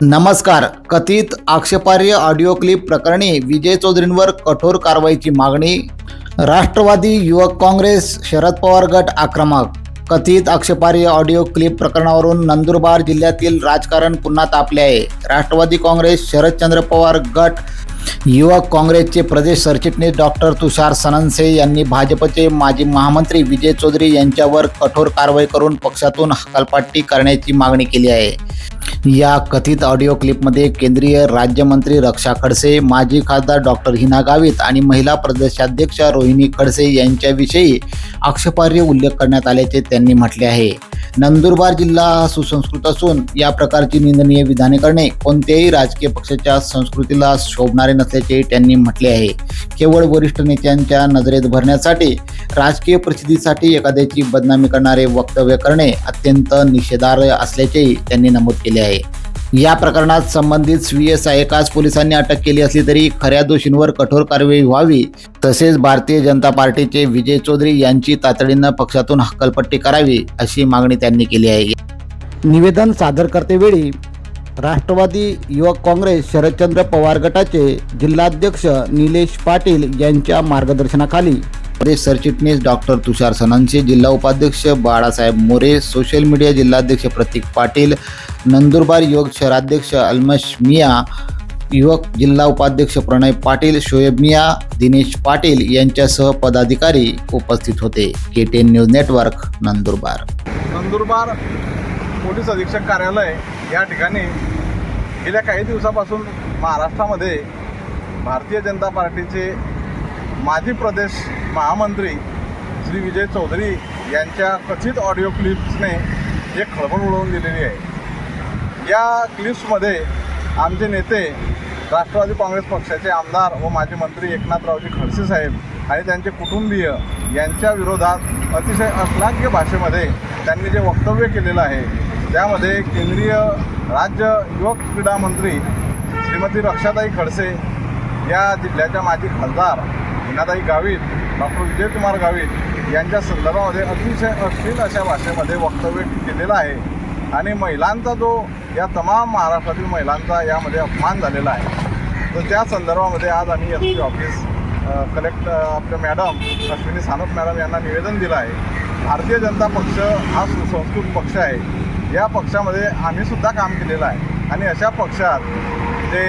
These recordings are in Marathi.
नमस्कार. कथित आक्षेपार्ह ऑडिओ क्लिप प्रकरणी विजय चौधरींवर कठोर कारवाईची मागणी. राष्ट्रवादी युवक काँग्रेस शरद पवार गट आक्रमक. कथित आक्षेपार्ह ऑडिओ क्लिप प्रकरणावरून नंदुरबार जिल्ह्यातील राजकारण पुन्हा तापले आहे. राष्ट्रवादी काँग्रेस शरदचंद्र पवार गट युवक काँग्रेसचे प्रदेश सरचिटणीस डॉक्टर तुषार सननसे यांनी भाजपचे माजी महामंत्री विजय चौधरी यांच्यावर कठोर कारवाई करून पक्षातून हकालपट्टी करण्याची मागणी केली आहे. या कथित ऑडिओ क्लिपमध्ये केंद्रीय राज्यमंत्री रक्षा खडसे, माजी खासदार डॉक्टर हिना गावित आणि महिला प्रदेशाध्यक्ष रोहिणी खडसे यांच्याविषयी आक्षेपार्ह उल्लेख करण्यात आल्याचे त्यांनी म्हटले आहे. नंदुरबार जिल्हा हा सुसंस्कृत असून या प्रकारची निंदनीय विधाने करणे कोणत्याही राजकीय पक्षाच्या संस्कृतीला शोभणारे नसल्याचे त्यांनी म्हटले आहे. केवळ वरिष्ठ नेत्यांच्या नजरेत भरण्यासाठी राजकीय प्रसिद्धीसाठी एखाद्याची बदनामी करणारे वक्तव्य करणे अत्यंत निषेधार्ह असल्याचेही त्यांनी नमूद केले आहे. या प्रकरणात संबंधित स्वीय सहाय्यकास पोलिसांनी अटक केली असली तरी खऱ्या दोषींवर कठोर कारवाई व्हावी, तसेच भारतीय जनता पार्टीचे विजय चौधरी यांची तातडीनं पक्षातून हकालपट्टी करावी अशी मागणी त्यांनी केली आहे. निवेदन सादर करतेवेळी राष्ट्रवादी युवक काँग्रेस शरदचंद्र पवार गटाचे जिल्हाध्यक्ष निलेश पाटील यांच्या मार्गदर्शनाखाली प्रदेश सरचिटणीस डॉक्टर तुषार सननसे, जिल्हा उपाध्यक्ष बाळासाहेब मोरे, सोशल मीडिया जिल्हाध्यक्ष प्रतीक पाटील, नंदुरबार युवक शहराध्यक्ष अल्मश मिया, युवक जिल्हा उपाध्यक्ष प्रणय पाटील, शोएब मिया, दिनेश पाटील यांच्यासह पदाधिकारी उपस्थित होते. KTN news network, Nandurbar. Nandurbar police अधीक्षक कार्यालय या ठिकाणी गेल्या काही दिवसापासून महाराष्ट्रामध्ये भारतीय जनता पार्टीचे माजी प्रदेश महामंत्री श्री विजय चौधरी यांच्या कथित ऑडिओ क्लिप्सने एक खळबळ उडवून दिलेली आहे. या क्लिप्समध्ये आमचे नेते राष्ट्रवादी काँग्रेस पक्षाचे आमदार व माजी मंत्री एकनाथरावजी खडसे साहेब आणि त्यांचे कुटुंबीय यांच्या विरोधात अतिशय अश्लाघ्य भाषेमध्ये त्यांनी जे वक्तव्य केलेलं आहे त्यामध्ये केंद्रीय राज्य युवक क्रीडा मंत्री श्रीमती रक्षाताई खडसे, या जिल्ह्याच्या माजी खासदार हिनाताई गावित, डॉक्टर विजयकुमार गावित यांच्या संदर्भामध्ये अतिशय अश्लील अशा भाषेमध्ये वक्तव्य केलेलं आहे आणि महिलांचा जो या तमाम महाराष्ट्रातील महिलांचा यामध्ये अपमान झालेला आहे. तर त्या संदर्भामध्ये आज आम्ही SP ऑफिस कलेक्टर आपल्या मॅडम अश्विनी सानप मॅडम यांना निवेदन दिलं आहे. भारतीय जनता पक्ष हा सुसंस्कृत पक्ष आहे. या पक्षामध्ये आम्हीसुद्धा काम केलेलं आहे आणि अशा पक्षात जे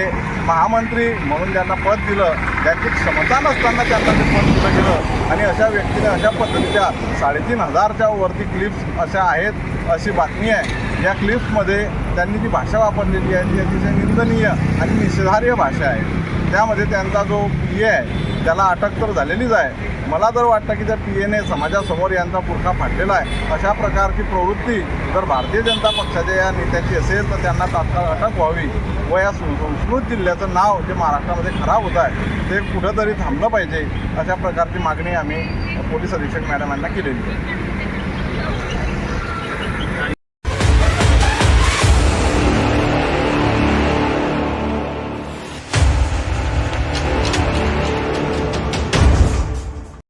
महामंत्री म्हणून ज्यांना पद दिलं, त्यांची क्षमता नसताना त्यांना ते पद दिलं गेलं आणि अशा व्यक्तीने अशा पद्धतीच्या 3,500च्या वरती क्लिप्स अशा आहेत अशी बातमी आहे. या क्लिप्समध्ये त्यांनी जी भाषा वापरलेली आहे ती अतिशय निंदनीय आणि निषेधार्ह भाषा आहे. त्यामध्ये त्यांचा जो PA आहे त्याला अटक तर झालेलीच आहे. मला तर वाटतं की त्या PAने समाजासमोर यांचा पुरखा फाडलेला आहे. अशा प्रकारची प्रवृत्ती जर भारतीय जनता पक्षाच्या या नेत्याची असेल तर त्यांना तात्काळ अटक व्हावी व या सुसंस्कृत जिल्ह्याचं नाव जे महाराष्ट्रामध्ये खराब होत आहे ते कुठंतरी थांबलं पाहिजे. अशा प्रकारची मागणी आम्ही पोलीस अधीक्षक मॅडम यांना केलेली आहे.